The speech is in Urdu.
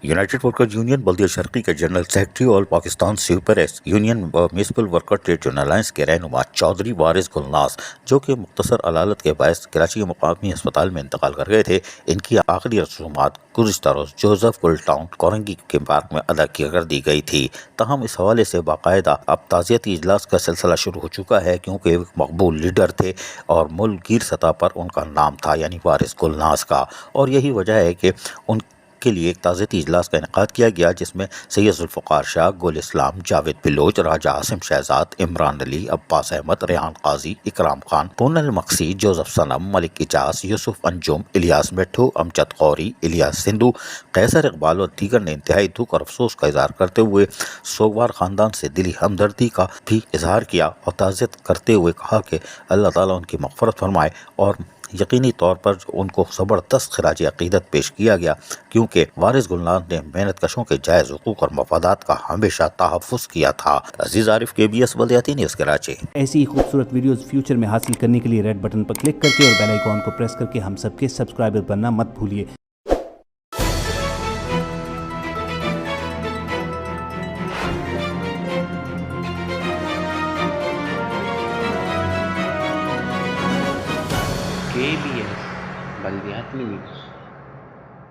یونائٹڈ ورکرز یونین بلدیہ شرقی کے جنرل سیکرٹری اور پاکستان سپریس union municipal worker trade union alliance کے رہنما چودھری وارث گلناز، جو کہ مختصر علالت کے باعث کراچی کے مقامی ہسپتال میں انتقال کر گئے تھے، ان کی آخری رسومات گزشتہ روز جوزف گل ٹاؤن کورنگی کے پارک میں ادا کر دی گئی تھی۔ تاہم اس حوالے سے باقاعدہ اب تعزیتی اجلاس کا سلسلہ شروع ہو چکا ہے، کیونکہ ایک مقبول لیڈر تھے اور ملک گیر سطح پر ان کا نام تھا، یعنی وارث گلناز کا، اور یہی وجہ ہے کہ ان کے لیے ایک تعزیتی اجلاس کا انعقاد کیا گیا، جس میں سید ذوالفقار شاہ، گل اسلام، جاوید بلوچ، راجہ عاصم شہزاد، عمران علی، عباس احمد، ریحان قاضی، اکرام خان، پونل مقصی، جوزف صنم، ملک اجاز، یوسف انجم، الیاس مٹھو، امجد قوری، الیاس سندھو، قیصر اقبال اور دیگر نے انتہائی دکھ اور افسوس کا اظہار کرتے ہوئے سوگوار خاندان سے دلی ہمدردی کا بھی اظہار کیا اور تعزیت کرتے ہوئے کہا کہ اللہ تعالیٰ ان کی مغفرت فرمائے، اور یقینی طور پر ان کو زبردست خراج عقیدت پیش کیا گیا، کیونکہ وارث گلناز نے محنت کشوں کے جائز حقوق اور مفادات کا ہمیشہ تحفظ کیا تھا۔ عزیز عارف، KBS بلدیاتی نیوز کراچی۔ ایسی ہی خوبصورت ویڈیوز فیوچر میں حاصل کرنے کے لیے ریڈ بٹن پر کلک کر کے اور بیل آئیکن کو پریس کر کے ہم سب کے سبسکرائبر بننا مت بھولیے۔ KBS بلدیاتی نیوز۔